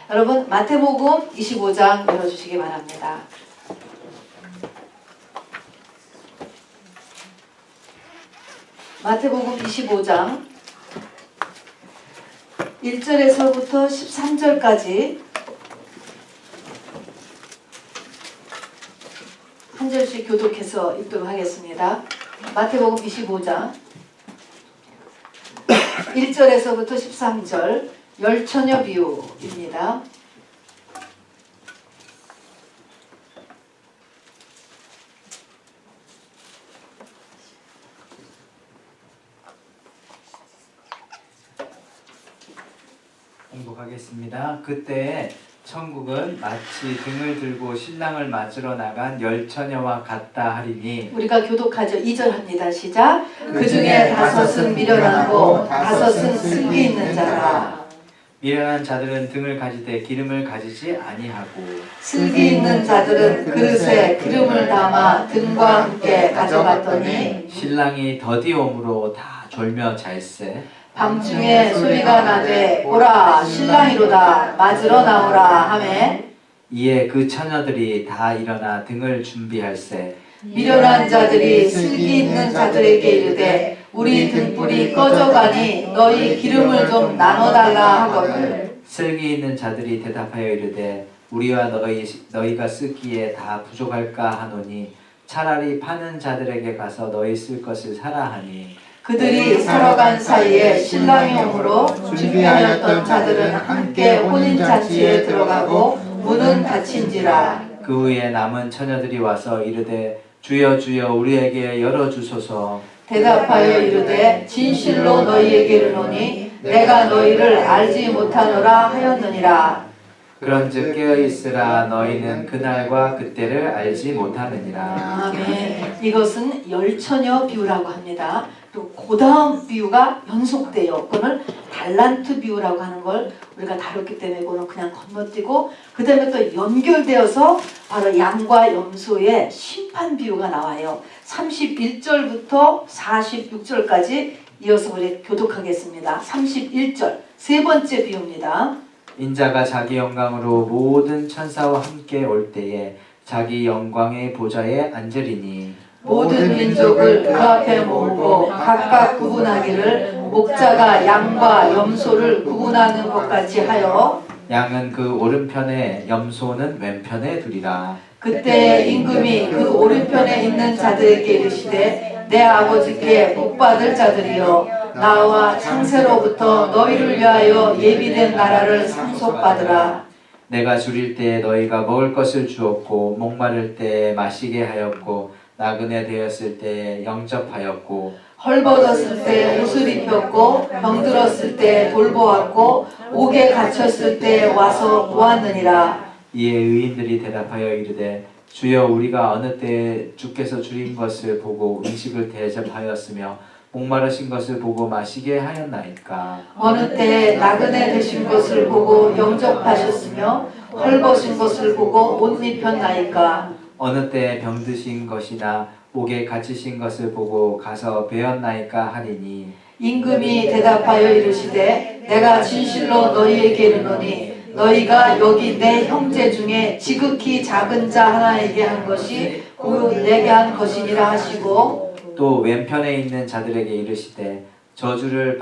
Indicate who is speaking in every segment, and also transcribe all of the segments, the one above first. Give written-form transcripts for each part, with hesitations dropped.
Speaker 1: 여러분 마태복음 25장 열어주시기 바랍니다. 마태복음 25장 1절에서부터 13절까지 한 절씩 교독해서 읽도록 하겠습니다. 마태복음 25장 1절에서부터 13절 열처녀 비유입니다.
Speaker 2: 공독하겠습니다. 그때 천국은 마치 등을 들고 신랑을 맞으러 나간 열 처녀와 같다 하리니.
Speaker 1: 우리가 교독하죠. 2절 합니다. 시작. 그 중에 5은 미련하고 5은 슬기 있는 자라.
Speaker 2: 미련한 자들은 등을 가지되 기름을 가지지 아니하고
Speaker 1: 슬기 있는 자들은 그릇에 기름을 담아 등과 함께 가져갔더니
Speaker 2: 신랑이 더디옴으로 다 졸며 잘세.
Speaker 1: 밤중에 소리가 나되 보라 신랑이로다 맞으러 나오라 하매
Speaker 2: 이에 그 처녀들이 다 일어나 등을 준비할세.
Speaker 1: 미련한 자들이 슬기 있는 자들에게 이르되 우리 등불이 꺼져가니 너희 기름을 좀 나눠달라 하거늘
Speaker 2: 슬기 있는 자들이 대답하여 이르되 우리와 너희가 쓰기에 다 부족할까 하노니 차라리 파는 자들에게 가서 너희 쓸 것을 사라 하니.
Speaker 1: 그들이 사러 간 사이에 신랑이 오므로 준비하였던 자들은 함께 혼인잔치에 들어가고 문은 닫힌지라.
Speaker 2: 그 후에 남은 처녀들이 와서 이르되 주여 주여 우리에게 열어주소서.
Speaker 1: 대답하여 이르되 진실로 너희에게 이르노니 내가 너희를 알지 못하노라 하였느니라.
Speaker 2: 그런즉 깨어있으라. 너희는 그날과 그때를 알지 못하느니라.
Speaker 1: 아멘. 이것은 열처녀 비유라고 합니다. 또 그 다음 비유가 연속돼요. 그거는 달란트 비유라고 하는 걸 우리가 다뤘기 때문에 그거는 그냥 건너뛰고 그 다음에 또 연결되어서 바로 양과 염소의 심판 비유가 나와요. 31절부터 46절까지 이어서 우리 교독하겠습니다. 31절 세 번째 비유입니다.
Speaker 2: 인자가 자기 영광으로 모든 천사와 함께 올 때에 자기 영광의 보좌에 앉으리니
Speaker 1: 모든 민족을 그 앞에 모으고 각각 구분하기를 목자가 양과 염소를 구분하는 것 같이 하여
Speaker 2: 양은 그 오른편에 염소는 왼편에 두리라.
Speaker 1: 그때 임금이 그 오른편에 있는 자들에게 이르시되 내 아버지께 복받을 자들이여 나와 창세로부터 너희를 위하여 예비된 나라를 상속받으라.
Speaker 2: 내가 줄일 때 너희가 먹을 것을 주었고 목마를 때 마시게 하였고 나그네 되었을 때 영접하였고
Speaker 1: 헐벗었을 때 옷을 입혔고 병들었을 때 돌보았고 옥에 갇혔을 때 와서 보았느니라.
Speaker 2: 이에 의인들이 대답하여 이르되 주여 우리가 어느 때에 주께서 줄인 것을 보고 음식을 대접하였으며 목마르신 것을 보고 마시게 하였나이까.
Speaker 1: 어느 때 나그네 되신 것을 보고 영접하셨으며 헐벗은 것을 보고 옷 입혔나이까.
Speaker 2: 어느 때 병드신 것이나 옥에 갇히신 것을 보고 가서 배웠나이까 하리니.
Speaker 1: 임금이 대답하여 이르시되 내가 진실로 너희에게 이르노니 너희가 여기 내 형제 중에 지극히 작은 자 하나에게 한 것이 곧 내게 한 것이니라 하시고
Speaker 2: 또 왼편에 있는 자들에게 이르시되 저주를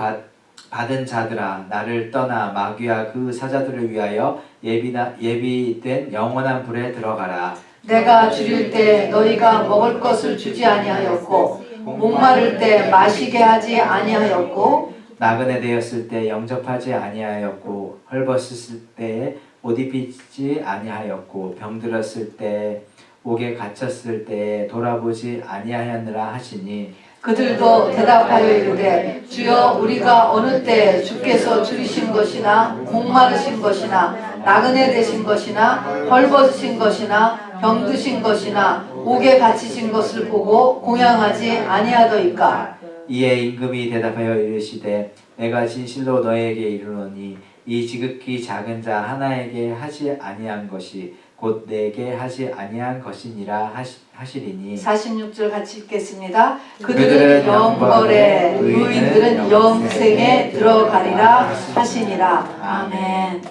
Speaker 2: 받은 자들아 나를 떠나 마귀와 그 사자들을 위하여 예비된 영원한 불에 들어가라.
Speaker 1: 내가 줄일 때 너희가 먹을 것을 주지 아니하였고 목마를 때 마시게 하지 아니하였고
Speaker 2: 나그네 되었을 때 영접하지 아니하였고 헐벗었을 때 옷 입히지 아니하였고 병들었을 때 옥에 갇혔을 때 돌아보지 아니하였느라 하시니.
Speaker 1: 그들도 대답하여 이르되 주여 우리가 어느 때 주께서 줄이신 것이나 목마르신 것이나 나그네 되신 것이나 헐벗으신 것이나 병드신 것이나 옥에 갇히신 것을 보고 공양하지 아니하더이까.
Speaker 2: 이에 임금이 대답하여 이르시되 내가 진실로 너희에게 이르노니 이 지극히 작은 자 하나에게 하지 아니한 것이 곧 내게 하지 아니한 것이니라 하시리니.
Speaker 1: 46절 같이 읽겠습니다. 그들은 영벌에 의인들은 영생에 들어가리라 하시니라. 아멘.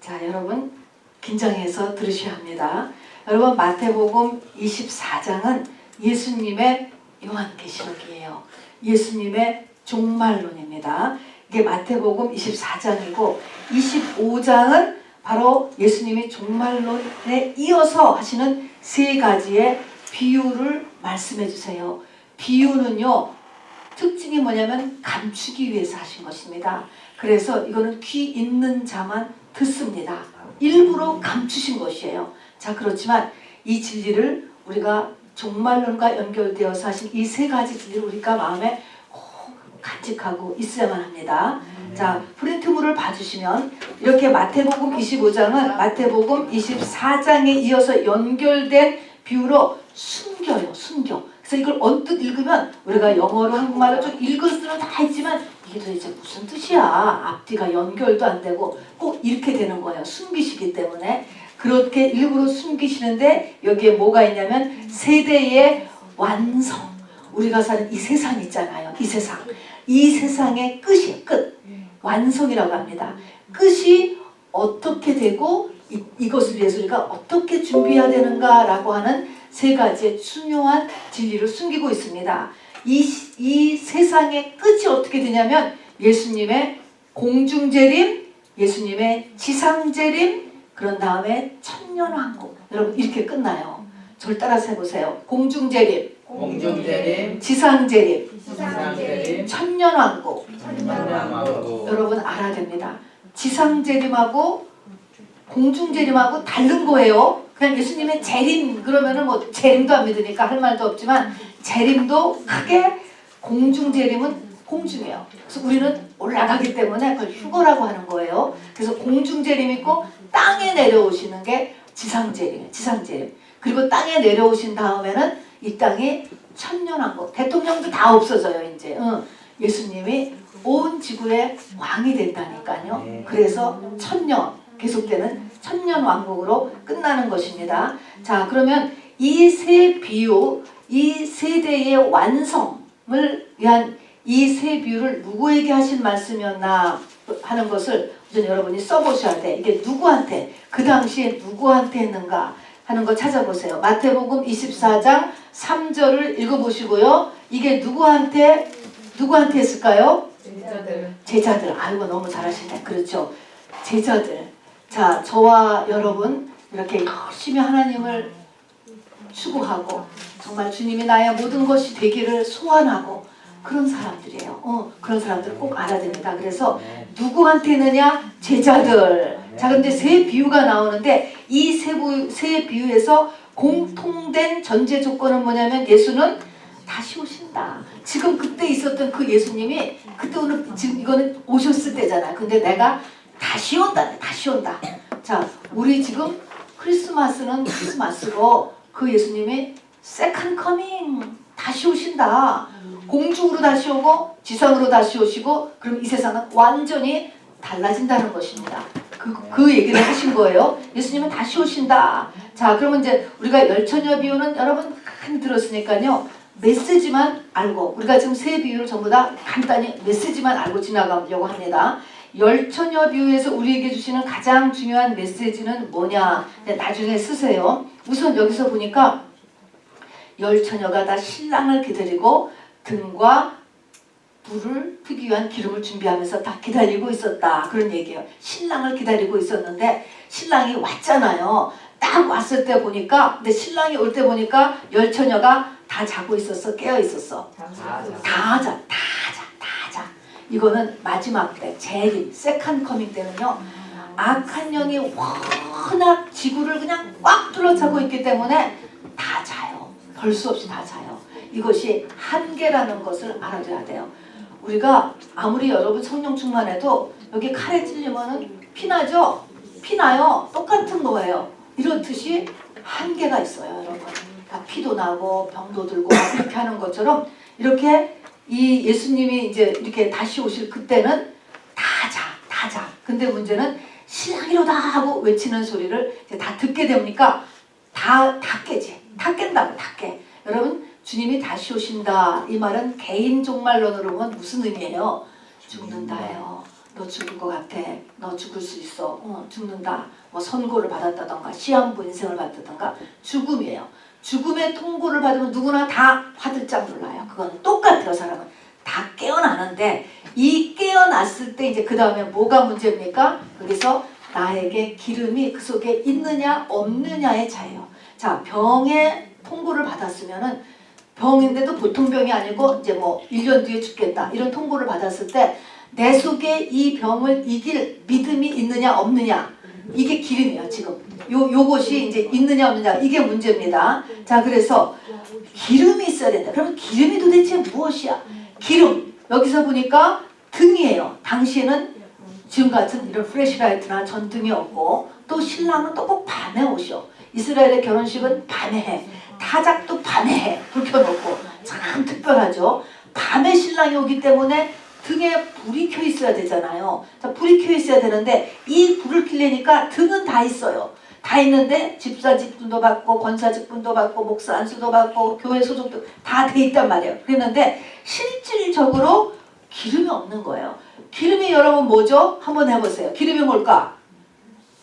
Speaker 1: 자, 여러분 긴장해서 들으셔야 합니다. 여러분 마태복음 24장은 예수님의 요한계시록이에요. 예수님의 종말론입니다. 이게 마태복음 24장이고 25장은 바로 예수님이 종말론에 이어서 하시는 세 가지의 비유를 말씀해 주세요. 비유는요, 특징이 뭐냐면 감추기 위해서 하신 것입니다. 그래서 이거는 귀 있는 자만 듣습니다. 일부러 감추신 것이에요. 자, 그렇지만 이 진리를 우리가 종말론과 연결되어서 하신 이 세 가지 진리를 우리가 마음에 꼭 간직하고 있어야만 합니다. 자, 프린트물을 봐주시면 이렇게 마태복음 25장은 마태복음 24장에 이어서 연결된 비유로 숨겨요. 숨겨. 그래서 이걸 언뜻 읽으면 우리가 영어로 한국말로 좀 읽을 수는 다 있지만 이게 도대체 무슨 뜻이야. 앞뒤가 연결도 안 되고 꼭 이렇게 되는 거예요. 숨기시기 때문에. 그렇게 일부러 숨기시는데 여기에 뭐가 있냐면 세대의 완성. 우리가 사는 이 세상 있잖아요. 이 세상. 이 세상의 끝이에요. 끝. 완성이라고 합니다. 끝이 어떻게 되고 이것을 위해서 우리가 어떻게 준비해야 되는가라고 하는 세 가지의 중요한 진리를 숨기고 있습니다. 이 세상의 끝이 어떻게 되냐면 예수님의 공중재림, 예수님의 지상재림, 그런 다음에 천년왕국. 여러분 이렇게 끝나요. 저를 따라서 해보세요. 공중재림, 지상재림, 천년왕국. 여러분 알아야 됩니다. 지상재림하고 공중재림하고 다른 거예요. 그냥 예수님의 재림 그러면은 뭐 재림도 안 믿으니까 할 말도 없지만 재림도 크게 공중재림은 공중이에요. 그래서 우리는 올라가기 때문에 그걸 휴거라고 하는 거예요. 그래서 공중재림 있고 땅에 내려오시는 게 지상재림이에요. 지상재림. 그리고 땅에 내려오신 다음에는 이 땅이 천년왕국. 대통령도 다 없어져요. 이제 예수님이 온 지구의 왕이 된다니까요. 그래서 천년 계속되는 천년왕국으로 끝나는 것입니다. 자, 그러면 이 세 비유, 이 세대의 완성을 위한 이 세 비유를 누구에게 하신 말씀이었나 하는 것을 우선 여러분이 써보셔야 돼. 이게 누구한테, 그 당시에 누구한테 했는가 하는 거 찾아보세요. 마태복음 24장 3절을 읽어보시고요. 이게 누구한테 했을까요? 제자들. 아이고 너무 잘하시네. 그렇죠. 제자들. 자, 저와 여러분 이렇게 열심히 하나님을 추구하고 정말 주님이 나의 모든 것이 되기를 소원하고 그런 사람들이에요. 그런 사람들 꼭 알아야 됩니다. 그래서 누구한테 했느냐? 제자들. 자, 근데 세 비유가 나오는데 이 세 비유에서 공통된 전제 조건은 뭐냐면 예수는 다시 오신다. 지금 그때 있었던 그 예수님이 그때 오늘 지금 이거는 오셨을 때잖아. 근데 내가 다시 온다. 다시 온다. 자, 우리 지금 크리스마스는 크리스마스고 그 예수님이 세컨 커밍 다시 오신다. 공중으로 다시 오고 지상으로 다시 오시고 그럼 이 세상은 완전히 달라진다는 것입니다. 그 얘기를 하신 거예요. 예수님은 다시 오신다. 자, 그러면 이제 우리가 열처녀 비유는 여러분 많이 들었으니까요. 메시지만 알고 우리가 지금 세 비유를 전부 다 간단히 메시지만 알고 지나가려고 합니다. 열처녀 비유에서 우리에게 주시는 가장 중요한 메시지는 뭐냐? 나중에 쓰세요. 우선 여기서 보니까 열처녀가 다 신랑을 기다리고 등과 불을 피기 위한 기름을 준비하면서 다 기다리고 있었다. 그런 얘기예요. 신랑을 기다리고 있었는데 신랑이 왔잖아요. 딱 왔을 때 보니까 근데 신랑이 올 때 보니까 열처녀가 다 자고 있었어. 깨어 있었어. 다 자. 이거는 마지막 때 재림, 세컨 커밍 때는요. 악한 영이 워낙 지구를 그냥 꽉 둘러차고 있기 때문에 다 자요. 별 수 없이 다 자요. 이것이 한계라는 것을 알아둬야 돼요. 우리가 아무리 여러분 성령 충만해도 여기 칼에 찔리면은 피나죠? 피나요. 똑같은 거예요. 이렇듯이 한계가 있어요, 여러분. 그러니까 피도 나고 병도 들고 이렇게 하는 것처럼 이렇게 이 예수님이 이제 이렇게 다시 오실 그때는 다 자. 근데 문제는 신랑이로다 하고 외치는 소리를 이제 다 듣게 되니까 다 깨지. 다 깬다고, 다 깨. 여러분, 주님이 다시 오신다. 이 말은 개인 종말론으로 보면 무슨 의미예요? 죽는다예요. 너 죽을 것 같아. 너 죽을 수 있어. 죽는다. 뭐 선고를 받았다던가 시한부 인생을 받았다던가 죽음이에요. 죽음의 통고를 받으면 누구나 다 화들짝 놀라요. 그건 똑같아요. 사람은 다 깨어나는데 이 깨어났을 때 이제 그 다음에 뭐가 문제입니까? 여기서 나에게 기름이 그 속에 있느냐 없느냐의 차이예요. 자, 병의 통고를 받았으면은 병인데도 보통 병이 아니고 이제 뭐 1년 뒤에 죽겠다 이런 통고를 받았을 때 내 속에 이 병을 이길 믿음이 있느냐 없느냐 이게 기름이에요. 지금 요것이 이제 있느냐 없느냐 이게 문제입니다. 자, 그래서 기름이 있어야 된다. 그럼 기름이 도대체 무엇이야? 기름 여기서 보니까 등이에요. 당시에는 지금 같은 이런 플래시라이트나 전등이 없고 또 신랑은 또 꼭 밤에 오셔. 이스라엘의 결혼식은 밤에 해. 타작도 밤에 해. 불 켜놓고 참 특별하죠. 밤에 신랑이 오기 때문에 등에 불이 켜 있어야 되잖아요. 자, 불이 켜 있어야 되는데 이 불을 켜려니까 등은 다 있어요. 다 있는데 집사 직분도 받고 권사 직분도 받고 목사 안수도 받고 교회 소속도 다 돼 있단 말이에요. 그랬는데 실질적으로 기름이 없는 거예요. 기름이 여러분 뭐죠? 한번 해보세요. 기름이 뭘까?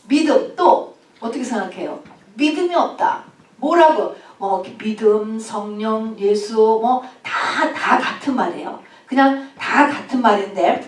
Speaker 1: 믿음. 또 어떻게 생각해요? 믿음이 없다. 뭐라고? 뭐 믿음, 성령, 예수 뭐 다 같은 말이에요. 그냥 다 같은 말인데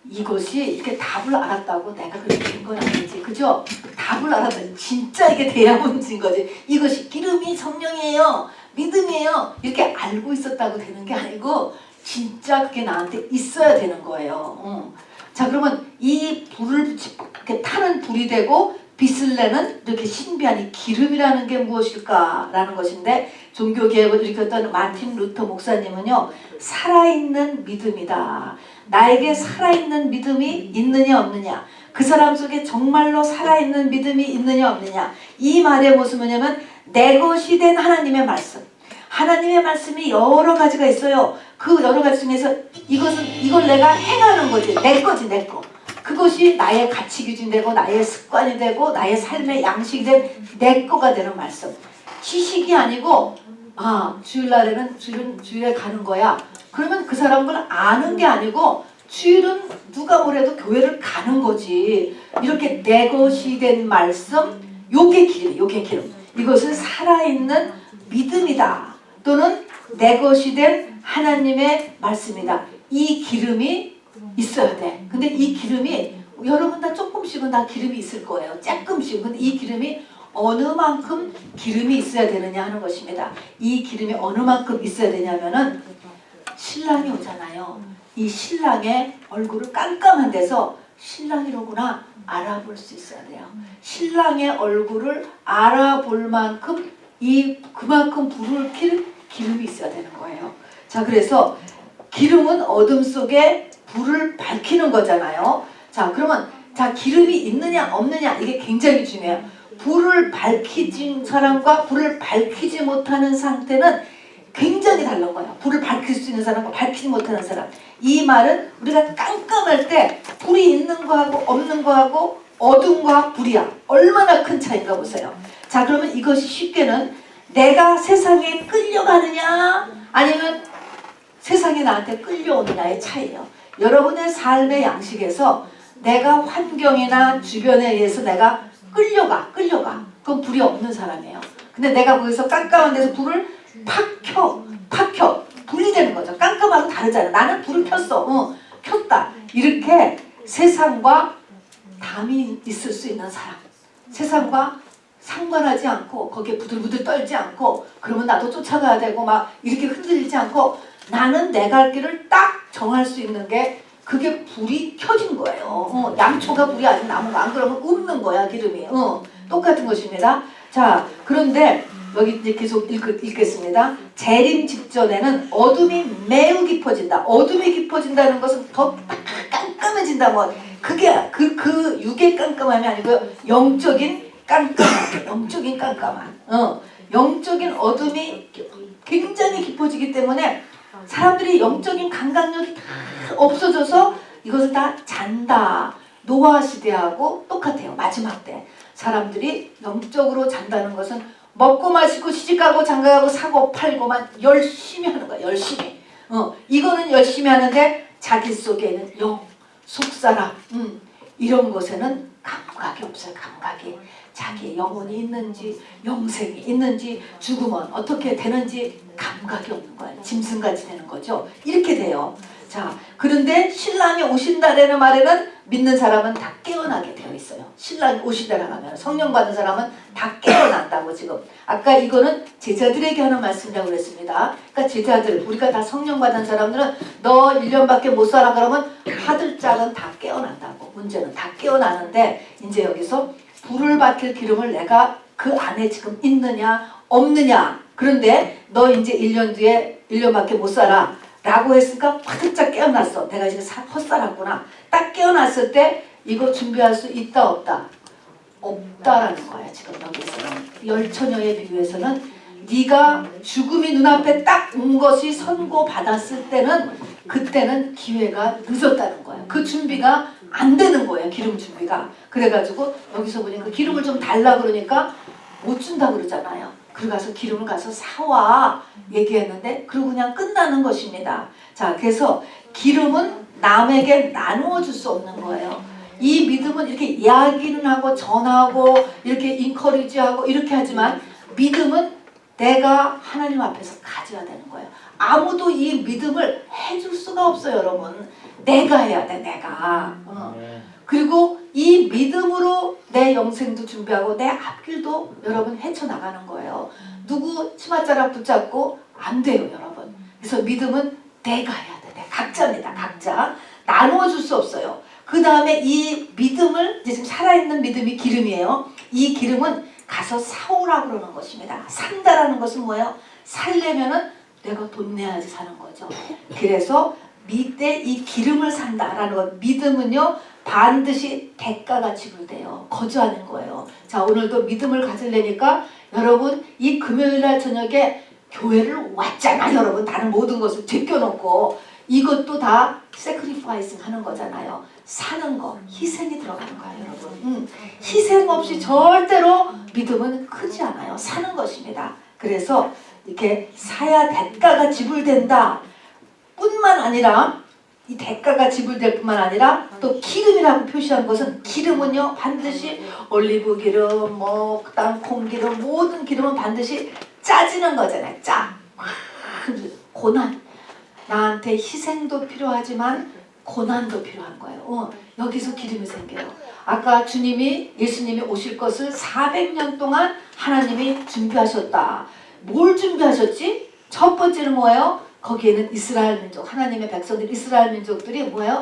Speaker 1: 이것이 이렇게 답을 알았다고 내가 그렇게 된 건 아니지. 그죠? 답을 알았다. 진짜 이게 돼야 문제인 거지. 이것이 기름이 성령이에요. 믿음이에요. 이렇게 알고 있었다고 되는 게 아니고 진짜 그게 나한테 있어야 되는 거예요. 자, 그러면 이 불을 이렇게 타는 불이 되고 빛을 내는 이렇게 신비한 이 기름이라는 게 무엇일까라는 것인데 종교개혁을 일으켰던 마틴 루터 목사님은요. 살아있는 믿음이다. 나에게 살아있는 믿음이 있느냐 없느냐 그 사람 속에 정말로 살아있는 믿음이 있느냐 없느냐 이 말의 모습은 뭐냐면 내 것이 된 하나님의 말씀 하나님의 말씀이 여러 가지가 있어요. 그 여러 가지 중에서 이걸 내가 행하는 거지. 내 거지 내 거. 그것이 나의 가치 기준이 되고 나의 습관이 되고 나의 삶의 양식이 된 내 거가 되는 말씀. 지식이 아니고 주일날에는 주일에 가는 거야. 그러면 그 사람을 아는 게 아니고 주일은 누가 뭐래도 교회를 가는 거지. 이렇게 내 것이 된 말씀 요게 기름. 이것은 살아있는 믿음이다. 또는 내 것이 된 하나님의 말씀이다. 이 기름이 있어야 돼. 근데 이 기름이 여러분 다 조금씩은 다 기름이 있을 거예요. 조금씩. 근데 이 기름이 어느 만큼 기름이 있어야 되느냐 하는 것입니다. 이 기름이 어느 만큼 있어야 되냐면은 신랑이 오잖아요. 이 신랑의 얼굴을 깜깜한 데서 신랑이로구나 알아볼 수 있어야 돼요. 신랑의 얼굴을 알아볼 만큼 그만큼 불을 킬 기름이 있어야 되는 거예요. 자, 그래서 기름은 어둠 속에 불을 밝히는 거잖아요. 자, 그러면 기름이 있느냐 없느냐 이게 굉장히 중요해요. 불을 밝히진 사람과 불을 밝히지 못하는 상태는 굉장히 다른 거예요. 불을 밝힐 수 있는 사람과 밝히지 못하는 사람. 이 말은 우리가 깜깜할 때 불이 있는 거하고 없는 거하고 어둠과 불이야. 얼마나 큰 차이인가 보세요. 자, 그러면 이것이 쉽게는 내가 세상에 끌려가느냐 아니면 세상이 나한테 끌려오느냐의 차이예요. 여러분의 삶의 양식에서 내가 환경이나 주변에 의해서 내가 끌려가. 그건 불이 없는 사람이에요. 근데 내가 거기서 깜깜한 데서 불을 팍 켜. 불이 되는 거죠. 깜깜하고 다르잖아. 나는 불을 켰어. 켰다. 이렇게 세상과 담이 있을 수 있는 사람. 세상과 상관하지 않고 거기에 부들부들 떨지 않고 그러면 나도 쫓아가야 되고 막 이렇게 흔들리지 않고 나는 내 갈 길을 딱 정할 수 있는 게 그게 불이 켜진 거예요. 양초가 불이 아직 나무가 안 그러면 웃는 거야 기름이. 똑같은 것입니다. 자, 그런데 여기 이제 계속 읽겠습니다. 재림 직전에는 어둠이 매우 깊어진다. 어둠이 깊어진다는 것은 더 깜깜해진다. 뭐 그게 그 육의 깜깜함이 아니고요. 영적인 깜깜함. 영적인 어둠이 굉장히 깊어지기 때문에 사람들이 영적인 감각력이 다 없어져서 이것을 다 잔다. 노아 시대하고 똑같아요. 마지막 때 사람들이 영적으로 잔다는 것은 먹고 마시고 시집가고 장가가고 사고 팔고만 열심히 하는 거야. 열심히. 이거는 열심히 하는데 자기 속에 있는 속사람, 이런 것에는 감각이 없어요. 감각이. 자기의 영혼이 있는지 영생이 있는지 죽으면 어떻게 되는지 감각이 없는 거예요. 짐승같이 되는 거죠. 이렇게 돼요. 자, 그런데 신랑이 오신다라는 말에는 믿는 사람은 다 깨어나게 되어 있어요. 신랑이 오신다라고 하면 성령 받은 사람은 다 깨어난다고. 지금 아까 이거는 제자들에게 하는 말씀이라고 그랬습니다. 그러니까 제자들, 우리가 다 성령 받은 사람들은 너 1년밖에 못 살아 그러면 화들짝은 다 깨어난다고. 문제는 다 깨어나는데 이제 여기서 불을 밝힐 기름을 내가 그 안에 지금 있느냐 없느냐. 그런데 너 이제 1년 뒤에 1년밖에 못 살아 라고 했으니까 화들짝 깨어났어. 내가 지금 헛살았구나. 딱 깨어났을 때 이거 준비할 수 있다 없다? 없다라는 거야. 지금 여기서는 열처녀의 비유에서는 네가 죽음이 눈앞에 딱 온 것이 선고받았을 때는 그때는 기회가 늦었다는 거야. 그 준비가 안 되는 거예요. 기름 준비가. 그래가지고 여기서 보니까 기름을 좀 달라 그러니까 못 준다 그러잖아요. 그래가서 기름을 가서 사와 얘기했는데 그리고 그냥 끝나는 것입니다. 자, 그래서 기름은 남에게 나누어 줄 수 없는 거예요. 이 믿음은 이렇게 이야기는 하고 전하고 이렇게 인커리지하고 이렇게 하지만 믿음은 내가 하나님 앞에서 가져야 되는 거예요. 아무도 이 믿음을 해줄 수가 없어요, 여러분. 내가 해야 돼, 내가. 그리고 이 믿음으로 내 영생도 준비하고 내 앞길도 여러분 헤쳐나가는 거예요. 누구 치맛자락 붙잡고 안 돼요, 여러분. 그래서 믿음은 내가 해야 돼. 각자입니다, 각자. 나누어 줄 수 없어요. 그 다음에 이 믿음을, 이제 지금 살아있는 믿음이 기름이에요. 이 기름은 가서 사오라고 그러는 것입니다. 산다라는 것은 뭐예요? 살려면은 내가 돈 내야지 사는 거죠. 그래서 밑에 이 기름을 산다라는 것. 믿음은요 반드시 대가가 지불돼요. 거주하는 거예요. 자, 오늘도 믿음을 가지려니까 여러분 이 금요일날 저녁에 교회를 왔잖아. 여러분 다른 모든 것을 제껴놓고 이것도 다 세크리파이싱 하는 거잖아요. 사는 거, 희생이 들어가는 거예요, 여러분. 희생 없이 절대로 믿음은 크지 않아요. 사는 것입니다. 그래서 이렇게 사야 대가가 지불된다 뿐만 아니라 이 대가가 지불될 뿐만 아니라 또 기름이라고 표시한 것은 기름은요 반드시 올리브 기름, 뭐 땅콩 기름, 모든 기름은 반드시 짜지는 거잖아요. 짜. 고난. 나한테 희생도 필요하지만 고난도 필요한 거예요. 여기서 기름이 생겨요. 아까 예수님이 오실 것을 400년 동안 하나님이 준비하셨다. 뭘 준비하셨지? 첫 번째는 뭐예요? 거기에는 이스라엘 민족, 하나님의 백성들, 이스라엘 민족들이 뭐예요?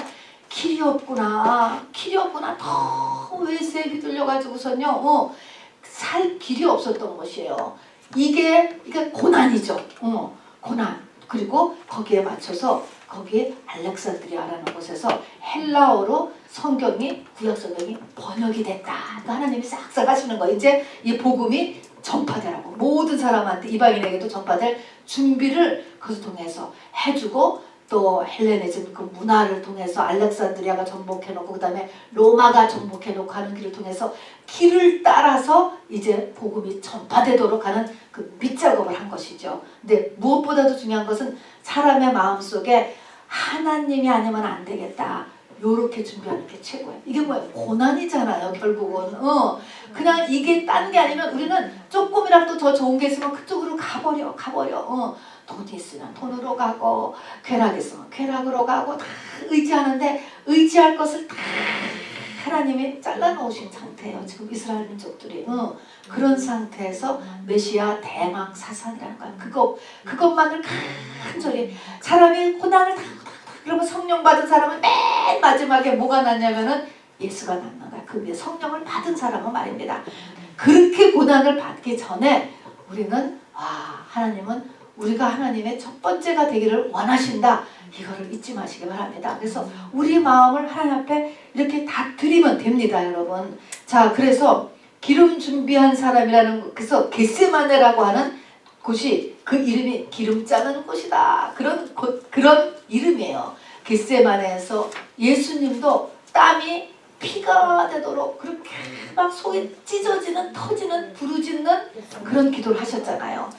Speaker 1: 길이 없구나. 길이 없구나. 더 외세에 휘둘려가지고선요. 살 길이 없었던 것이에요. 이게 고난이죠. 고난. 그리고 거기에 맞춰서 거기에 알렉산드리아라는 곳에서 헬라어로 성경이 구약 성경이 번역이 됐다. 하나님이 싹싹 하시는 거. 이제 이 복음이 전파되라고 모든 사람한테 이방인에게도 전파될 준비를 그것을 통해서 해주고 또 헬레니즘 그 문화를 통해서 알렉산드리아가 정복해놓고 그 다음에 로마가 정복해놓고 하는 길을 통해서 길을 따라서 이제 복음이 전파되도록 하는 그 밑작업을 한 것이죠. 근데 무엇보다도 중요한 것은 사람의 마음속에 하나님이 아니면 안 되겠다. 요렇게 준비하는 게 최고예요. 이게 뭐예요? 고난이잖아요, 결국은. 그냥 이게 딴 게 아니면 우리는 조금이라도 더 좋은 게 있으면 그쪽으로 가버려. 돈이 있으면 돈으로 가고 쾌락이 있으면 쾌락으로 가고 다 의지하는데 의지할 것을 다 하나님이 잘라놓으신 상태예요. 지금 이스라엘 민족들이. 그런 상태에서 메시아 대망 사상이라는 거야. 그것만을 간절히 사람이 고난을 다 그러면 성령 받은 사람은 맨 마지막에 뭐가 났냐면은 예수가 낳는 거야. 그 위에 성령을 받은 사람은 말입니다. 그렇게 고난을 받기 전에 우리는 하나님은 우리가 하나님의 첫 번째가 되기를 원하신다. 이거를 잊지 마시기 바랍니다. 그래서 우리 마음을 하나님 앞에 이렇게 다 드리면 됩니다, 여러분. 자, 그래서 기름 준비한 사람이라는 그래서 겟세마네라고 하는 곳이 그 이름이 기름 짜는 곳이다. 그런 이름이에요. 겟세마네에서 예수님도 땀이 피가 되도록 그렇게 막 속이 찢어지는 터지는 부르짖는 그런 기도를 하셨잖아요.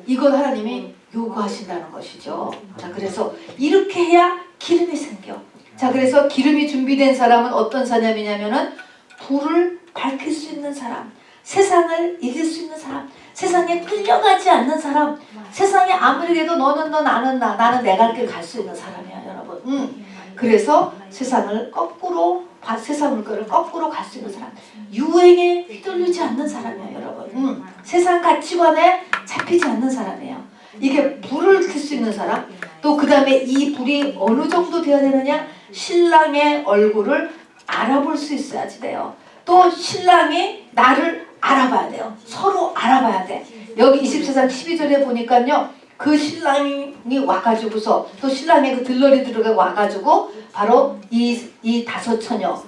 Speaker 1: 이걸 하나님이 요구하신다는 것이죠. 자, 그래서 이렇게 해야 기름이 생겨. 자, 그래서 기름이 준비된 사람은 어떤 사람이냐면은 불을 밝힐 수 있는 사람, 세상을 이길 수 있는 사람, 세상에 끌려가지 않는 사람, 세상에 아무리 해도 너는 너 나는 나, 나는 내 갈 길 갈 수 있는 사람이야, 여러분. 그래서 세상을 거꾸로 세상 물결을 거꾸로 갈 수 있는 사람, 유행에 휘둘리지 않는 사람이야, 여러분. 세상 가치관에 잡히지 않는 사람이에요. 이게 불을 켤 수 있는 사람. 또 그 다음에 이 불이 어느 정도 되어야 되느냐? 신랑의 얼굴을 알아볼 수 있어야지 돼요. 또 신랑이 나를 알아봐야 돼요. 서로 알아봐야 돼. 여기 24장 12절에 보니까요, 그 신랑이 와가지고서 또 신랑의 그 들러리 들어가 와가지고 바로 이 다섯 처녀,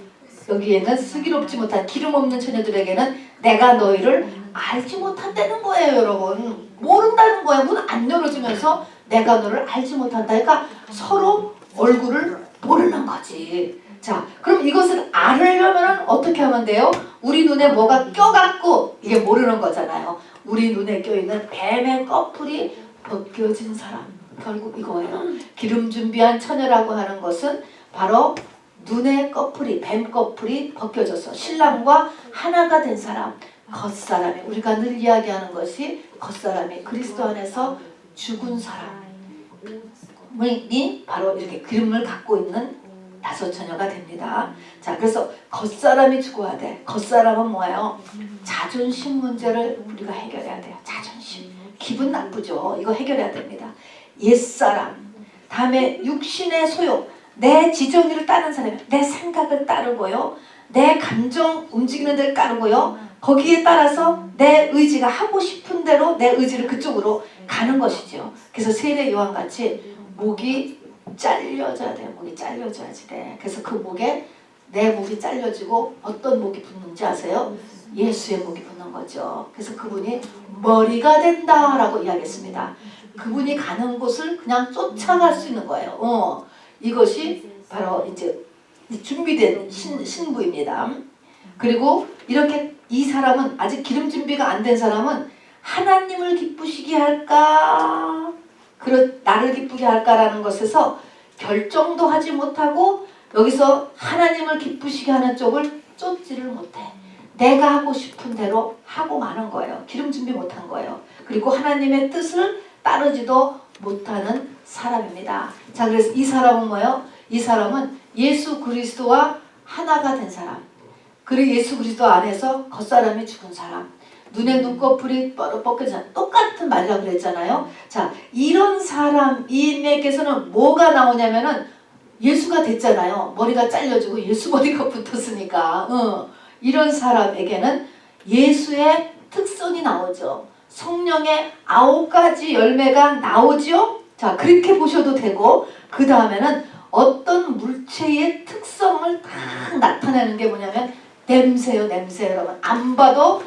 Speaker 1: 여기에는 슬기롭지 못한 기름 없는 처녀들에게는 내가 너희를 알지 못한다는 거예요, 여러분. 모른다는 거야. 문 안 열어주면서 내가 너를 알지 못한다. 그러니까 서로 얼굴을 모르는 거지. 자, 그럼 이것을 알으려면 어떻게 하면 돼요? 우리 눈에 뭐가 껴갖고 이게 모르는 거잖아요. 우리 눈에 껴있는 뱀의 꺼풀이 벗겨진 사람, 결국 이거예요. 기름 준비한 처녀라고 하는 것은 바로 눈의 꺼풀이, 뱀 꺼풀이 벗겨져서 신랑과 하나가 된 사람, 겉사람이, 우리가 늘 이야기하는 것이 겉사람이 그리스도 안에서 죽은 사람이 바로 이렇게 기름을 갖고 있는 다섯 처녀가 됩니다. 자, 그래서 겉사람이 죽어야 돼. 겉사람은 뭐예요? 자존심 문제를 우리가 해결해야 돼요. 자존심. 기분 나쁘죠. 이거 해결해야 됩니다. 옛사람. 다음에 육신의 소욕. 내 지정의를 따르는 사람이 내 생각을 따르고요. 내 감정 움직이는 데를 따르고요. 거기에 따라서 내 의지가 하고 싶은 대로 내 의지를 그쪽으로 가는 것이죠. 그래서 세례 요한같이 목이 잘려져야 돼요. 목이 잘려져야지 돼. 그래서 그 목에 내 목이 잘려지고 어떤 목이 붙는지 아세요? 예수의 목이 붙는 거죠. 그래서 그분이 머리가 된다라고 이야기했습니다. 그분이 가는 곳을 그냥 쫓아갈 수 있는 거예요. 이것이 바로 이제 준비된 신부입니다. 그리고 이렇게 이 사람은 아직 기름 준비가 안 된 사람은 하나님을 기쁘시게 할까, 나를 기쁘게 할까라는 것에서 결정도 하지 못하고 여기서 하나님을 기쁘시게 하는 쪽을 쫓지를 못해. 내가 하고 싶은 대로 하고 마는 거예요. 기름 준비 못한 거예요. 그리고 하나님의 뜻을 따르지도 못하는 사람입니다. 자, 그래서 이 사람은 뭐예요? 이 사람은 예수 그리스도와 하나가 된 사람. 그리고 예수 그리스도 안에서 겉사람이 죽은 사람. 눈에 눈꺼풀이 벗겨져 똑같은 말이라고 그랬잖아요. 자, 이런 사람에게서는 뭐가 나오냐면은 예수가 됐잖아요. 머리가 잘려지고 예수 머리가 붙었으니까. 이런 사람에게는 예수의 특성이 나오죠. 성령의 9가지 열매가 나오죠. 자, 그렇게 보셔도 되고, 그 다음에는 어떤 물체의 특성을 딱 나타내는 게 뭐냐면 냄새요, 냄새. 여러분 안 봐도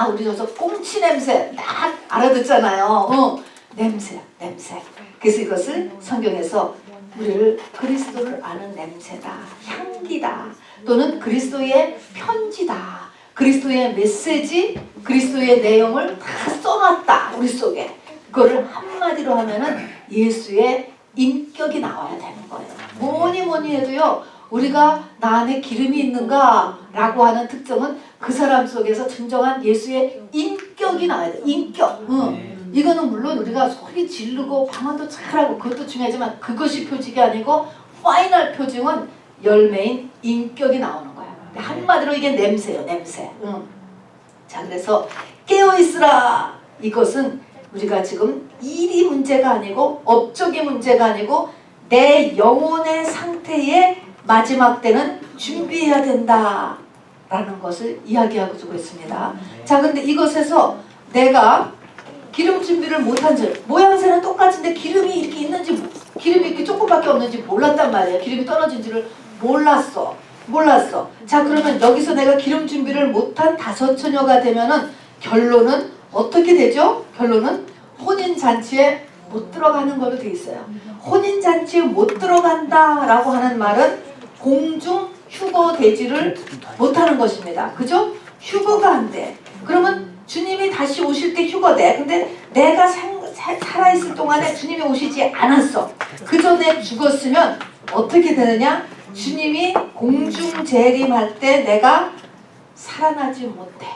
Speaker 1: 우리 저서 꽁치 냄새 딱 알아듣잖아요. 냄새, 냄새. 그래서 이것을 성경에서 우리를 그리스도를 아는 냄새다, 향기다, 또는 그리스도의 편지다, 그리스도의 메시지, 그리스도의 내용을 다 써놨다 우리 속에. 그거를 한마디로 하면은 예수의 인격이 나와야 되는 거예요. 뭐니 해도요, 우리가 나 안에 기름이 있는가 라고 하는 특징은 그 사람 속에서 진정한 예수의 인격이 나와야 돼. 인격. 이거는 물론 우리가 소리 지르고 방언도 잘하고 그것도 중요하지만 그것이 표징이 아니고 파이널 표징은 열매인 인격이 나오는 거야. 한마디로 이게 냄새예요, 냄새. 자, 그래서 깨어있으라. 이것은 우리가 지금 일이 문제가 아니고 업적이 문제가 아니고 내 영혼의 상태에 마지막 때는 준비해야 된다 라는 것을 이야기하고 주고 있습니다. 자, 근데 이것에서 내가 기름 준비를 못한 줄, 모양새는 똑같은데 기름이 이렇게 있는지, 기름이 이렇게 조금밖에 없는지 몰랐단 말이에요. 기름이 떨어진 줄을 몰랐어. 자, 그러면 여기서 내가 기름 준비를 못한 다섯 처녀가 되면은 결론은 어떻게 되죠? 결론은 혼인잔치에 못 들어가는 걸로 돼 있어요. 혼인잔치에 못 들어간다라고 하는 말은 공중 휴거 되지를 못하는 것입니다. 그죠? 휴거가 안 돼. 그러면 주님이 다시 오실 때 휴거돼. 근데 내가 살아있을 동안에 주님이 오시지 않았어. 그 전에 죽었으면 어떻게 되느냐? 주님이 공중 재림할 때 내가 살아나지 못해.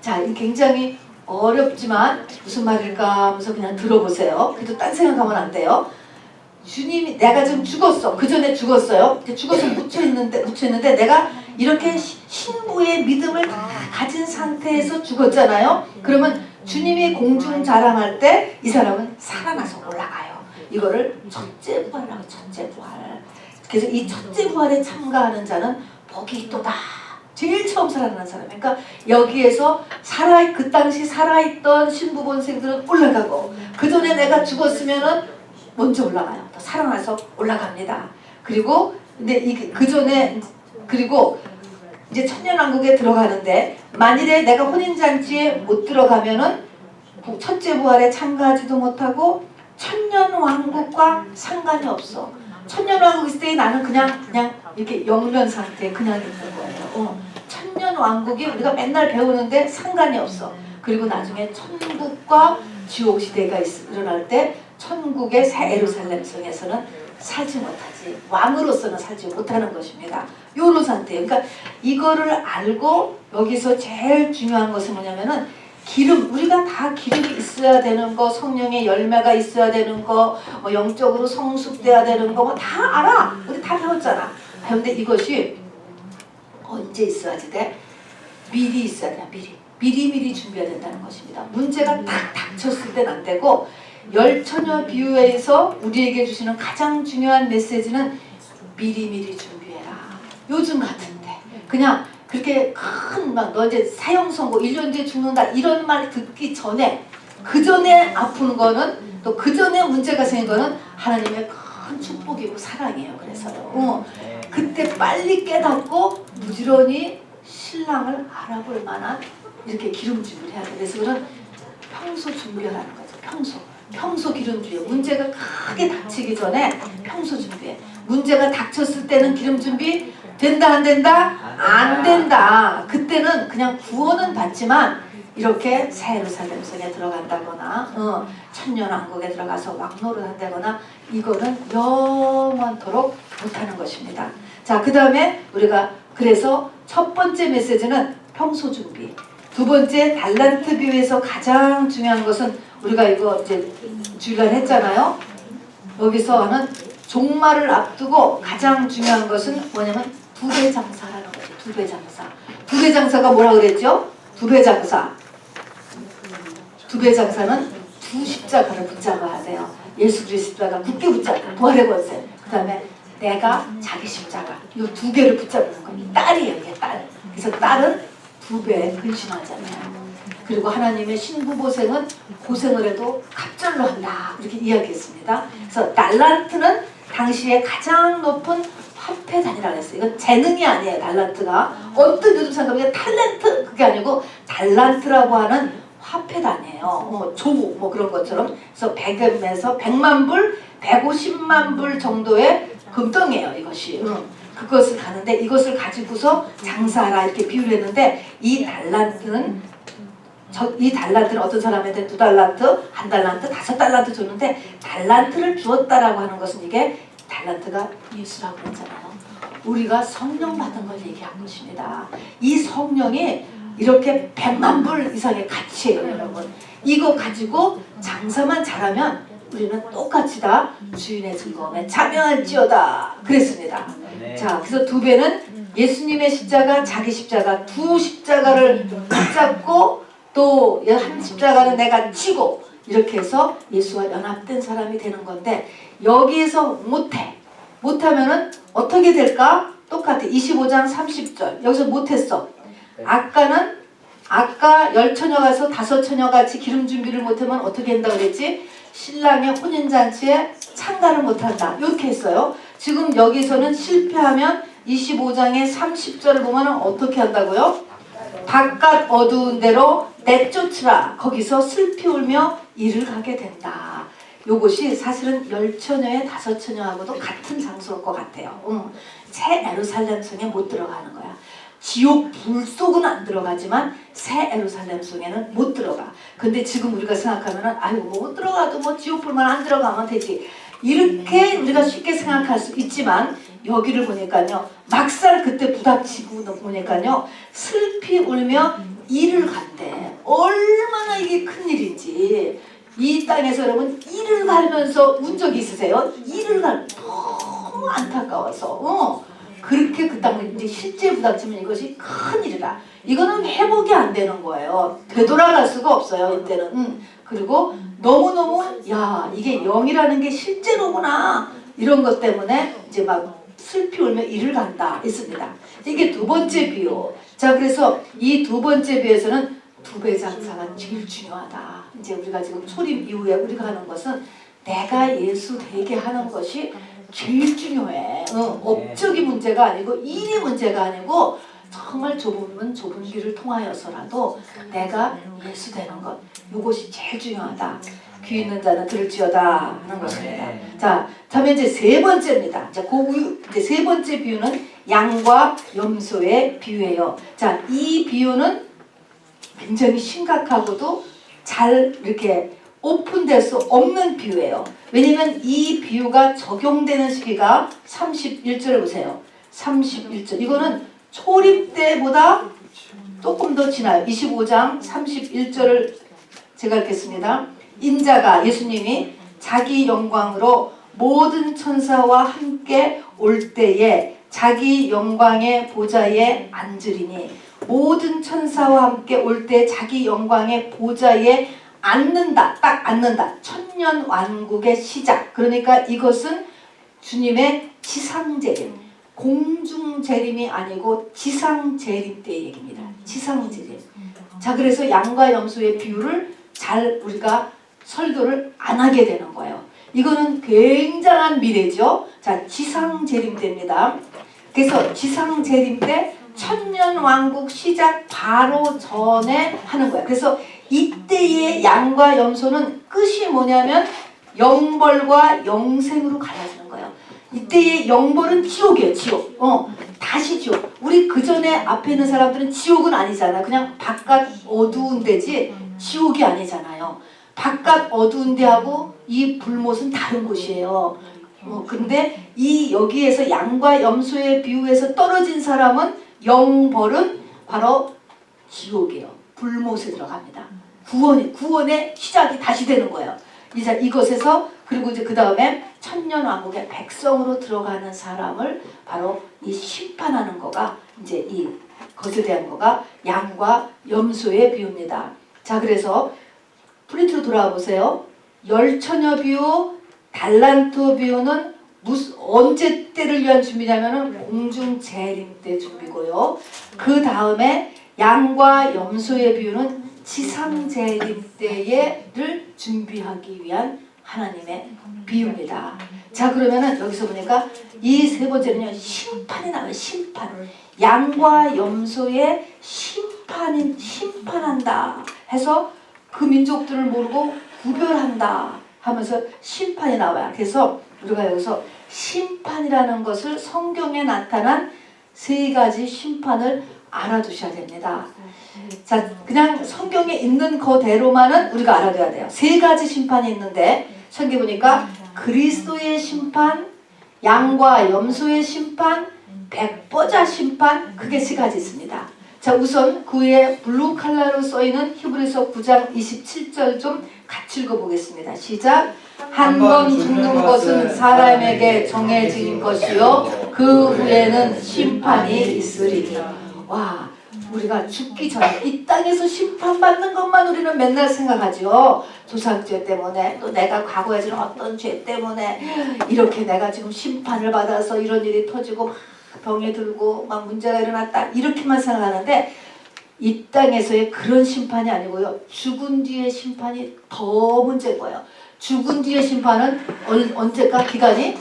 Speaker 1: 자, 이 굉장히 어렵지만 무슨 말일까 하면서 그냥 들어보세요. 그래도 딴 생각하면 안 돼요. 주님이 내가 지금 죽었어. 그 전에 죽었어요. 이제 죽어서 묻혀있는데 내가 이렇게 신부의 믿음을 다 가진 상태에서 죽었잖아요. 그러면 주님이 공중 자랑할 때 이 사람은 살아나서 올라가요. 이거를 첫째 부활이라고, 첫째 부활. 그래서 이 첫째 부활에 참가하는 자는 복이 있도다. 제일 처음 살아나는 사람. 그러니까 여기에서 그 당시 살아있던 신부 본생들은 올라가고, 그 전에 내가 죽었으면은 먼저 올라가요. 더 살아나서 올라갑니다. 그리고 근데 그 전에 그리고 이제 천년왕국에 들어가는데, 만일에 내가 혼인잔치에 못 들어가면은 첫째 부활에 참가하지도 못하고 천년왕국과 상관이 없어. 천년왕국 있을 때 나는 그냥 이렇게 영면 상태에 그냥 있는 거예요. 천년왕국이 우리가 맨날 배우는데 상관이 없어. 그리고 나중에 천국과 지옥 시대가 일어날 때 천국의 새 예루살렘 성에서는 살지 못하지, 왕으로서는 살지 못하는 것입니다. 요런 상태예요. 그러니까 이거를 알고 여기서 제일 중요한 것은 뭐냐면은 기름, 우리가 다 기름이 있어야 되는 거, 성령의 열매가 있어야 되는 거, 뭐 영적으로 성숙돼야 되는 거, 뭐 다 알아. 우리 다 배웠잖아. 그런데 이것이 언제 있어야지 돼? 미리 있어야 돼. 미리 준비해야 된다는 것입니다. 문제가 딱 닥쳤을 땐 안 되고, 열처녀 비유에서 우리에게 주시는 가장 중요한 메시지는 미리 준비해라. 요즘 같은데 그냥 그렇게 큰 막 너 이제 사형 선고 1년 뒤에 죽는다 이런 말 듣기 전에, 그 전에 아픈 거는, 또 그 전에 문제가 생긴 거는 하나님의 큰 축복이고 사랑이에요. 그래서요. 그때 빨리 깨닫고 부지런히 신랑을 알아볼 만한 이렇게 기름 준비를 해야 돼. 그래서 그런 평소 준비하라는 거죠. 평소 기름 준비해. 문제가 크게 닥치기 전에 평소 준비해. 문제가 닥쳤을 때는 기름 준비 된다 안 된다? 안 된다. 그때는 그냥 구원은 받지만 이렇게 새 예루살렘 성에 들어간다거나 천년왕국에 들어가서 왕노릇 한다거나 이거는 영원토록 못하는 것입니다. 자, 그 다음에 우리가 그래서 첫 번째 메시지는 평소 준비, 두 번째 달란트 비유에서 가장 중요한 것은 우리가 이거 이제 주일날 했잖아요. 여기서 하는 종말을 앞두고 가장 중요한 것은 뭐냐면 두배 장사라는 거죠. 두배 장사. 두배 장사가 뭐라 그랬죠? 두배 장사. 두배 장사는 두 십자가를 붙잡아야 돼요. 예수 그리스도가 굳게 붙잡고 부활의 권세. 그 다음에 내가 자기 십자가. 이 두 개를 붙잡는 겁니다. 딸이에요. 이게 딸. 그래서 딸은 두 배 근심하잖아요. 그리고 하나님의 신부보생은 고생을 해도 갑절로 한다. 이렇게 이야기했습니다. 그래서 달란트는 당시에 가장 높은 화폐 단위라고 했어요. 이건 재능이 아니에요. 달란트가. 어떤 요즘 생각하면 탤런트 그게 아니고 달란트라고 하는 화폐 단위예요. 조 뭐 그런 것처럼. 그래서 100에서 100만 불, 150만 불 정도의 금덩이에요. 이것이. 그것을 가는데 이것을 가지고서 장사하라 이렇게 비유를 했는데, 이 달란트는 어떤 사람한테 2달란트, 1달란트, 5달란트 줬는데 달란트를 주었다라고 하는 것은 이게 달란트가 예수라고 했잖아요. 우리가 성령 받은 걸 얘기한 것입니다. 이 성령이 이렇게 100만 불 이상의 가치예요, 여러분. 이거 가지고 장사만 잘하면 우리는 똑같이 다 주인의 즐거움에 참여할지어다 그랬습니다. 자, 그래서 두 배는 예수님의 십자가, 자기 십자가, 두 십자가를 붙잡고 또 한 십자가는 내가 지고 이렇게 해서 예수와 연합된 사람이 되는 건데, 여기에서 못하면은 어떻게 될까? 똑같아. 25장 30절 여기서 못했어. 아까 10처녀 가서 5처녀 같이 기름 준비를 못하면 어떻게 한다고 그랬지? 신랑의 혼인잔치에 참가를 못한다 이렇게 했어요. 지금 여기서는 실패하면 25장의 30절을 보면 어떻게 한다고요? 바깥 어두운 데로 내쫓으라. 거기서 슬피 울며 이를 가게 된다. 요것이 사실은 10처녀의 5처녀하고도 같은 장소일 것 같아요. 새 예루살렘 성에 못 들어가는 거야. 지옥 불 속은 안 들어가지만 새 예루살렘 성에는 못 들어가. 근데 지금 우리가 생각하면은 아유 못 들어가도 뭐 지옥 불만 안 들어가면 되지. 이렇게 우리가 쉽게 생각할 수 있지만 여기를 보니까요 막상 그때 부닥치고 보니까요 슬피 울며 이를 간대. 얼마나 이게 큰일인지. 이 땅에서 여러분 이를 갈면서 운 적이 있으세요? 이를 갈 너무 안타까워서 그렇게 그 땅을 이제 실제 부닥치면 이것이 큰일이다. 이거는 회복이 안 되는 거예요. 되돌아갈 수가 없어요 이때는. 그리고 너무너무 야 이게 영이라는 게 실제로구나 이런 것 때문에 이제 막 슬피 울며 이를 간다 했습니다. 이게 두 번째 비유. 자 그래서 이 두 번째 비유에서는 두배 장사가 제일 중요하다. 이제 우리가 지금 초림 이후에 우리가 하는 것은 내가 예수 되게 하는 것이 제일 중요해. 업적이 문제가 아니고 일이 문제가 아니고 정말 좁은 길을 통하여서라도 내가 예수 되는 것 이것이 제일 중요하다. 귀 있는 자는 들을지어다 하는 것입니다. 자, 다음에 이제 세 번째입니다. 자, 이제 세 번째 비유는 양과 염소의 비유예요. 자, 이 비유는 굉장히 심각하고도 잘 이렇게 오픈될 수 없는 비유예요. 왜냐면 이 비유가 적용되는 시기가 31절 보세요. 31절. 이거는 초림 때보다 조금 더 지나요. 25장 31절을 제가 읽겠습니다. 인자가 예수님이 자기 영광으로 모든 천사와 함께 올 때에 자기 영광의 보좌에 앉으리니 모든 천사와 함께 올 때 자기 영광의 보좌에 앉는다. 딱 앉는다. 천년 왕국의 시작. 그러니까 이것은 주님의 지상재림. 공중재림이 아니고 지상재림 때 얘기입니다. 지상재림. 자 그래서 양과 염소의 비유를 잘 우리가 설교를 안 하게 되는 거예요. 이거는 굉장한 미래죠. 자 지상재림 때입니다. 그래서 지상재림 때 천년 왕국 시작 바로 전에 하는 거야. 그래서 이때의 양과 염소는 끝이 뭐냐면 영벌과 영생으로 갈라지는 거예요. 이때의 영벌은 지옥이에요. 지옥. 다시 지옥. 우리 그 전에 앞에 있는 사람들은 지옥은 아니잖아. 그냥 바깥 어두운 데지 지옥이 아니잖아요. 바깥 어두운 데하고 이 불못은 다른 곳이에요. 근데 이 여기에서 양과 염소의 비유에서 떨어진 사람은 영벌은 바로 지옥이에요. 불못에 들어갑니다. 구원의 시작이 다시 되는 거예요. 이제 이것에서 그리고 이제 그 다음에 천년 왕국의 백성으로 들어가는 사람을 바로 이 심판하는 거가 이제 이 것에 대한 거가 양과 염소의 비유입니다. 자 그래서 프린트로 돌아와 보세요. 열처녀 비유, 달란트 비유는 언제 때를 위한 준비냐면은 공중 재림 때 준비고요. 그 다음에 양과 염소의 비유는 지상 재림 때를 준비하기 위한 하나님의 비유입니다. 자 그러면은 여기서 보니까 이 세 번째는요 심판이 나와요. 심판. 양과 염소의 심판한다 해서 그 민족들을 모르고 구별한다 하면서 심판이 나와요. 그래서 우리가 여기서 심판이라는 것을 성경에 나타난 세 가지 심판을 알아두셔야 됩니다. 자, 그냥 성경에 있는 그대로만은 우리가 알아둬야 돼요. 세 가지 심판이 있는데 성경 보니까 그리스도의 심판, 양과 염소의 심판, 백보자 심판, 그게 세 가지 있습니다. 자, 우선 그 위에 블루 칼라로 써있는 히브리서 9장 27절 좀 같이 읽어보겠습니다. 시작. 한 번 죽는 것은 사람에게 정해진 것이요 그 후에는 심판이 있으리니. 와, 우리가 죽기 전에 이 땅에서 심판받는 것만 우리는 맨날 생각하죠. 조상죄 때문에 또 내가 과거에 지은 어떤 죄 때문에 이렇게 내가 지금 심판을 받아서 이런 일이 터지고 막 병에 들고 막 문제가 일어났다 이렇게만 생각하는데 이 땅에서의 그런 심판이 아니고요. 죽은 뒤의 심판이 더 문제인 거예요. 죽은 뒤의 심판은 언제까 기간이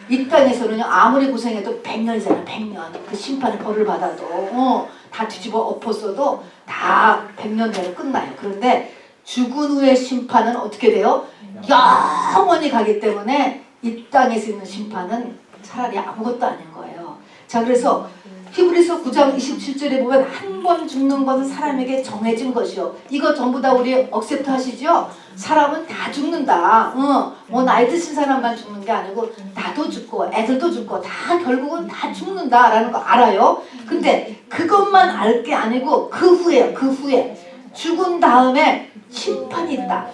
Speaker 1: 이 땅에서는요 아무리 고생해도 100년이잖아. 100년. 그 심판의 벌을 받아도 다 뒤집어 엎었어도 다 100년 내로 끝나요. 그런데 죽은 후의 심판은 어떻게 돼요? 영원히 가기 때문에 이 땅에서 있는 심판은 차라리 아무것도 아닌 거예요. 자 그래서 히브리서 9장 27절에 보면 한 번 죽는 것은 사람에게 정해진 것이요. 이거 전부 다 우리 억셉트 하시죠? 사람은 다 죽는다. 뭐 나이 드신 사람만 죽는 게 아니고 나도 죽고 애들도 죽고 다 결국은 다 죽는다라는 거 알아요. 근데 그것만 알 게 아니고 그 후에 죽은 다음에 심판이 있다.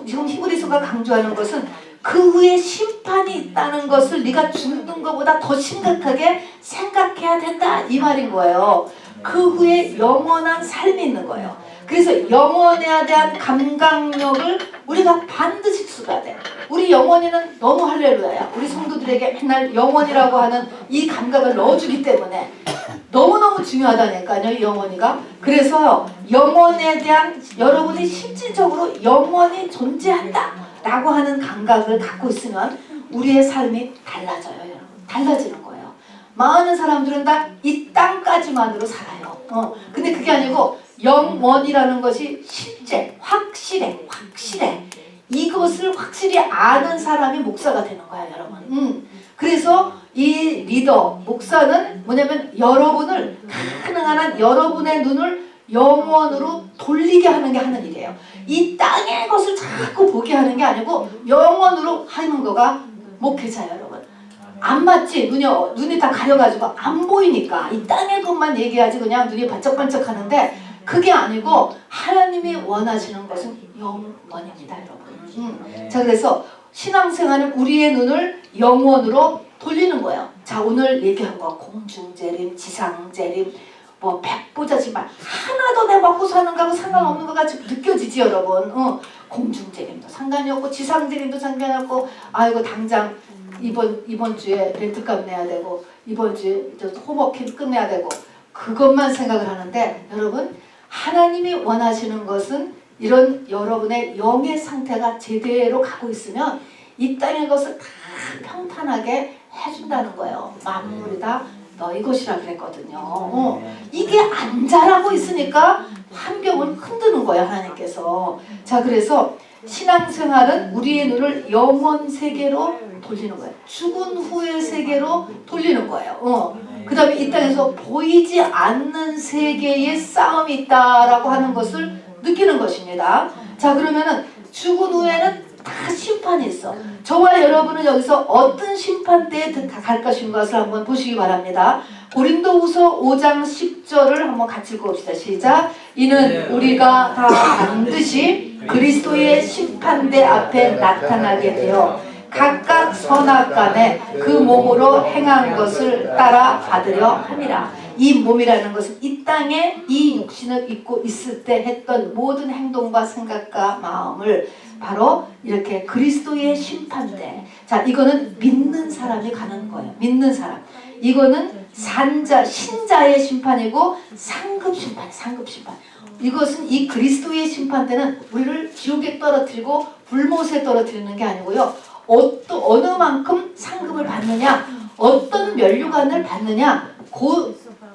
Speaker 1: 지금 히브리서가 강조하는 것은 그 후에 심판이 있다는 것을 네가 죽는 것보다 더 심각하게 생각해야 된다 이 말인 거예요. 그 후에 영원한 삶이 있는 거예요. 그래서 영원에 대한 감각력을 우리가 반드시 쓰어야 돼. 우리 영원히는 너무 할렐루야야. 우리 성도들에게 맨날 영원이라고 하는 이 감각을 넣어주기 때문에 너무너무 중요하다니까요, 이 영원히가. 그래서 영원에 대한 여러분이 실질적으로 영원히 존재한다 라고 하는 감각을 갖고 있으면 우리의 삶이 달라져요, 여러분. 달라지는 거예요. 많은 사람들은 다 이 땅까지만으로 살아요. 근데 그게 아니고 영원이라는 것이 실제, 확실해. 이것을 확실히 아는 사람이 목사가 되는 거야, 여러분. 그래서 이 리더, 목사는 뭐냐면 여러분을, 가능한 한 여러분의 눈을 영원으로 돌리게 하는 게 하는 일이에요. 이 땅의 것을 자꾸 보게 하는 게 아니고 영원으로 하는 거가 목회자예요, 여러분. 안 맞지? 눈이 다 가려가지고 안 보이니까 이 땅의 것만 얘기하지 그냥 눈이 반짝반짝 하는데 그게 아니고 하나님이 원하시는 것은 영원입니다, 여러분. 자, 그래서 신앙생활은 우리의 눈을 영원으로 돌리는 거예요. 자, 오늘 얘기한 거 공중재림, 지상재림, 뭐 백보자지만 하나도 내 먹고 사는 거하고 상관없는 것 같이 느껴지지, 여러분. 공중재림도 상관이 없고 지상재림도 상관이 없고, 아이고 당장 이번 주에 렌트값 내야 되고 이번 주에 호버킹 끝내야 되고 그것만 생각을 하는데, 여러분 하나님이 원하시는 것은 이런 여러분의 영의 상태가 제대로 가고 있으면 이 땅의 것을 다 평탄하게 해준다는 거예요. 만물이 다 너희 것이라 그랬거든요. 이게 안 자라고 있으니까 환경을 흔드는 거예요, 하나님께서. 자, 그래서 신앙생활은 우리의 눈을 영원 세계로 돌리는 거예요. 죽은 후의 세계로 돌리는 거예요. 그 다음에 이 땅에서 보이지 않는 세계에 싸움이 있다라고 하는 것을 느끼는 것입니다. 자, 그러면은 죽은 후에는 다 심판이 있어. 저와 여러분은 여기서 어떤 심판대에 갈 것인 것을 한번 보시기 바랍니다. 고린도후서 5장 10절을 한번 같이 읽어봅시다. 시작. 이는 우리가 다 반드시 그리스도의 심판대 앞에 나타나게 되어 각각 선악간에 그 몸으로 행한 것을 따라 받으려 함이라. 이 몸이라는 것은 이 땅에 이 육신을 입고 있을 때 했던 모든 행동과 생각과 마음을 바로 이렇게 그리스도의 심판대. 자, 이거는 믿는 사람이 가는 거예요. 믿는 사람. 이거는 신자의 심판이고 상급 심판. 이것은 이 그리스도의 심판대는 우리를 지옥에 떨어뜨리고 불못에 떨어뜨리는 게 아니고요. 어느 만큼 상급을 받느냐, 어떤 면류관을 받느냐,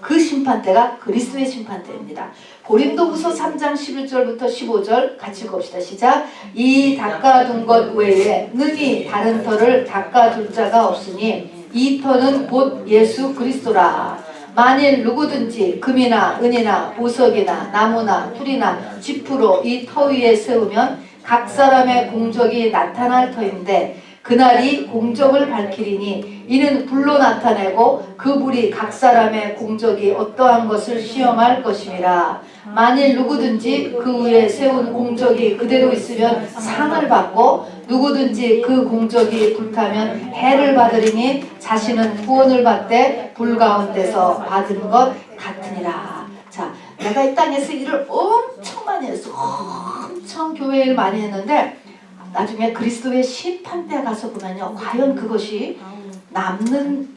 Speaker 1: 그 심판대가 그리스도의 심판대입니다. 고린도후서 3장 11절부터 15절 같이 읽읍시다. 시작. 이 닦아둔 것 외에 능히 다른 터를 닦아둘 자가 없으니 이 터는 곧 예수 그리스도라. 만일 누구든지 금이나 은이나 보석이나 나무나 풀이나 짚으로 이 터 위에 세우면 각 사람의 공적이 나타날 터인데 그날이 공적을 밝히리니 이는 불로 나타내고 그 불이 각 사람의 공적이 어떠한 것을 시험할 것임이라. 만일 누구든지 그 위에 세운 공적이 그대로 있으면 상을 받고 누구든지 그 공적이 불타면 해를 받으리니 자신은 구원을 받되 불 가운데서 받은 것 같으니라. 자, 내가 이 땅에서 일을 엄청 많이 했어. 엄청 교회 일 많이 했는데 나중에 그리스도의 심판대에 가서 보면요, 과연 그것이 남는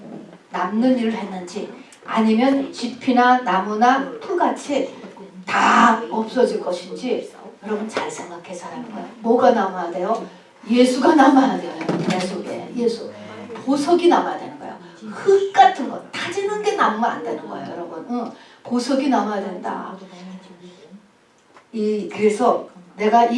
Speaker 1: 일을 했는지 아니면 짚이나 나무나 풀같이 다 없어질 것인지 여러분 잘 생각해서 하는 거예요. 뭐가 남아야 돼요? 예수가 남아야 돼요. 내 속에 예수. 보석이 남아야 되는 거예요. 흙 같은 거 다지는 게 남으면 안 되는 거예요, 여러분. 보석이 남아야 된다. 그래서 내가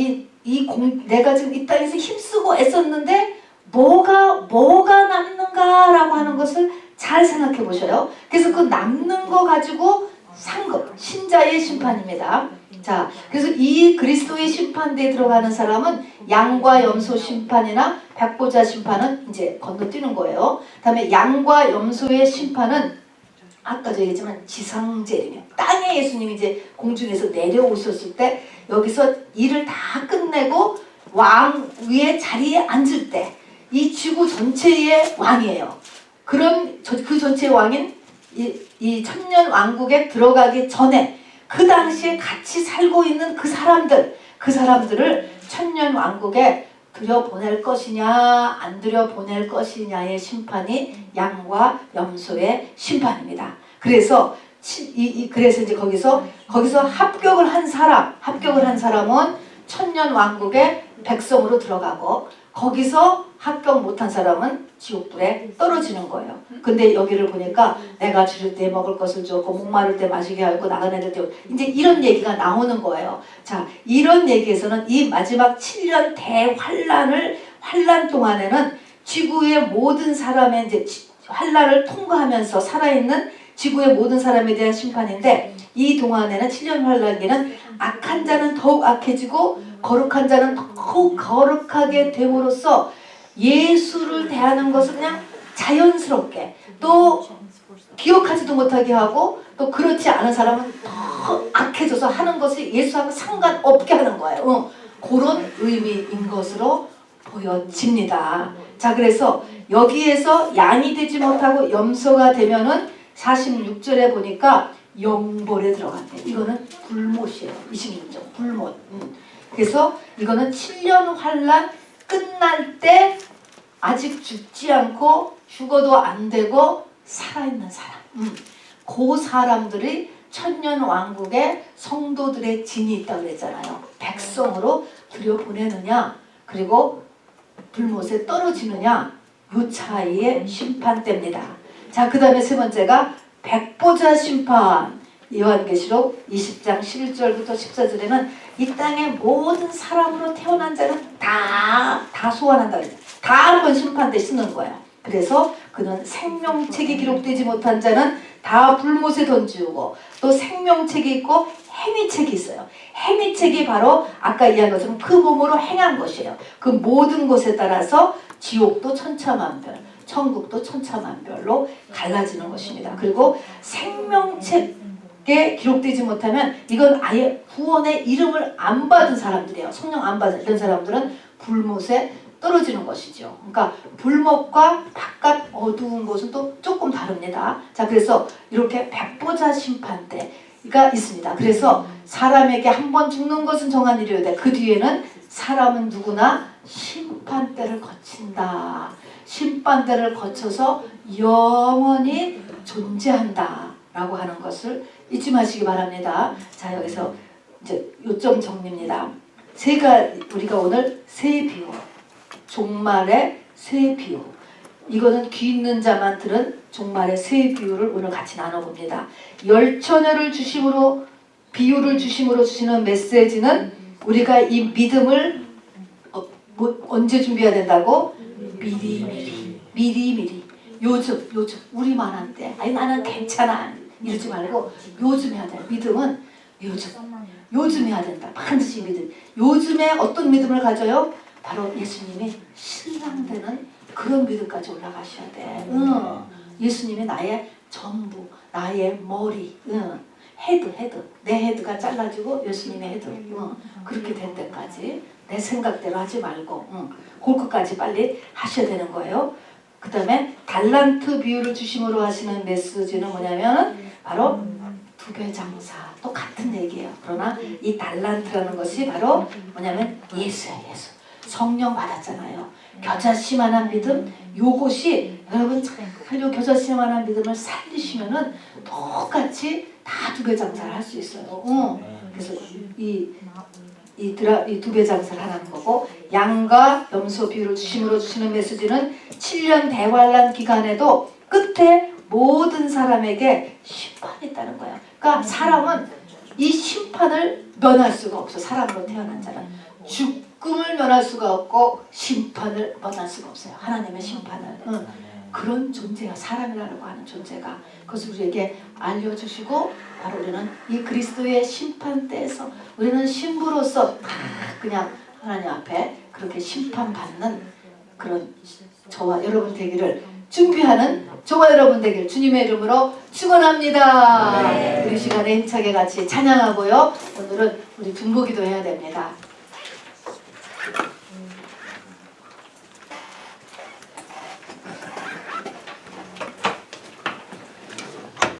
Speaker 1: 내가 지금 이 땅에서 힘쓰고 애썼는데 뭐가 남는가라고 하는 것을 잘 잘 생각해 보셔요. 그래서 그 남는 거 가지고 상급, 신자의 심판입니다. 자, 그래서 이 그리스도의 심판대에 들어가는 사람은 양과 염소 심판이나 백보자 심판은 이제 건너뛰는 거예요. 다음에 양과 염소의 심판은 아까 저 얘기했지만 지상재림이에요. 땅에 예수님이 이제 공중에서 내려오셨을 때 여기서 일을 다 끝내고 왕 위에 자리에 앉을 때 이 지구 전체의 왕이에요. 그럼 그 전체의 왕인 이 천년 왕국에 들어가기 전에 그 당시에 같이 살고 있는 그 사람들을 천년 왕국에 들여보낼 것이냐 안 들여보낼 것이냐의 심판이 양과 염소의 심판입니다. 그래서 그래서 이제 거기서 합격을 한 사람은 천년 왕국의 백성으로 들어가고 거기서 합격 못한 사람은 지옥불에 떨어지는 거예요. 근데 여기를 보니까 내가 줄일 때 먹을 것을 줬고 목마를 때 마시게 하고 나간 애들 때 이제 이런 얘기가 나오는 거예요. 자, 이런 얘기에서는 이 마지막 7년 대환란 동안에는 지구의 모든 사람의 이제 환란을 통과하면서 살아있는 지구의 모든 사람에 대한 심판인데 이 동안에는 7년 환란기는 악한 자는 더욱 악해지고 거룩한 자는 더욱 거룩하게 됨으로써 예수를 대하는 것을 그냥 자연스럽게 또 기억하지도 못하게 하고 또 그렇지 않은 사람은 더 악해져서 하는 것이 예수하고 상관없게 하는 거예요. 그런 의미인 것으로 보여집니다. 자, 그래서 여기에서 양이 되지 못하고 염소가 되면은 46절에 보니까 영벌에 들어간대. 이거는 불못이에요. 26절 불못. 그래서 이거는 7년 환란 끝날 때 아직 죽지 않고 죽어도 안 되고 살아있는 사람. 그 사람들이 천년 왕국에 성도들의 진이 있다고 그랬잖아요. 백성으로 들여보내느냐 그리고 불못에 떨어지느냐 요 차이의 심판대입니다. 자, 그 다음에 세 번째가 백보자 심판. 요한계시록 20장 11절부터 14절에는 이 땅의 모든 사람으로 태어난 자는 다 소환한다 그랬어요. 다 한 번 심판대 쓰는 거예요. 그래서 그는 생명책이 기록되지 못한 자는 다 불못에 던지고 또 생명책이 있고 행위책이 있어요. 행위책이 바로 아까 이야기한 것처럼 그 몸으로 행한 것이에요. 그 모든 것에 따라서 지옥도 천차만별, 천국도 천차만별로 갈라지는 것입니다. 그리고 생명책에 기록되지 못하면 이건 아예 구원의 이름을 안 받은 사람들이에요. 성령 안 받은 이런 사람들은 불못에 떨어지는 것이죠. 그러니까 불못과 바깥 어두운 곳은 또 조금 다릅니다. 자, 그래서 이렇게 백보자 심판대가 있습니다. 그래서 사람에게 한 번 죽는 것은 정한 일이오되 그 뒤에는 사람은 누구나 심판대를 거친다. 심판대를 거쳐서 영원히 존재한다 라고 하는 것을 잊지 마시기 바랍니다. 자, 여기서 이제 요점 정리입니다. 우리가 오늘 새 비유, 종말의 새 비유, 이거는 귀 있는 자만 들은 종말의 새 비유를 오늘 같이 나눠봅니다. 열처녀를 주심으로 비유를 주심으로 주시는 메시지는 우리가 이 믿음을 언제 준비해야 된다고? 미리 요즘 우리만 한데 아니 나는 괜찮아 이러지 말고 요즘 해야 돼. 믿음은 요즘 해야 된다. 반드시 믿음. 요즘에 어떤 믿음을 가져요? 바로 예수님이 신랑되는 그런 믿음까지 올라가셔야 돼. 예수님이 나의 전부, 나의 머리, 헤드. 내 헤드가 잘라지고 예수님의 헤드. 그렇게 될 때까지 내 생각대로 하지 말고 그것까지 빨리 하셔야 되는 거예요. 그 다음에 달란트 비유를 주심으로 하시는 메시지는 뭐냐면 바로 두배 장사. 또 같은 얘기예요. 그러나 이 달란트라는 것이 바로 뭐냐면 예수예요. 예수. 성령 받았잖아요. 겨자씨만한 믿음, 요것이 여러분 요 겨자씨만한 믿음을 살리시면은 똑같이 다 두배 장사를 할 수 있어요. 그래서 이 두배 장사를 하는 거고, 양과 염소 비유를 주심으로 주시는 메시지는 7년 대환란 기간에도 끝에 모든 사람에게 심판이 있다는 거예요. 그러니까 사람은 이 심판을 면할 수가 없어. 사람으로 태어난 자는 죽음을 면할 수가 없고 심판을 면할 수가 없어요. 하나님의 심판을. 그런 존재야. 사람이라고 하는 존재가. 그것을 우리에게 알려주시고 바로 우리는 이 그리스도의 심판대에서 우리는 신부로서 다 그냥 하나님 앞에 그렇게 심판받는 그런 저와 여러분 되기를 준비하는 저와 여러분 되기를 주님의 이름으로 축원합니다. 우리 시간에 힘차게 같이 찬양하고요. 오늘은 우리 중보기도 해야 됩니다.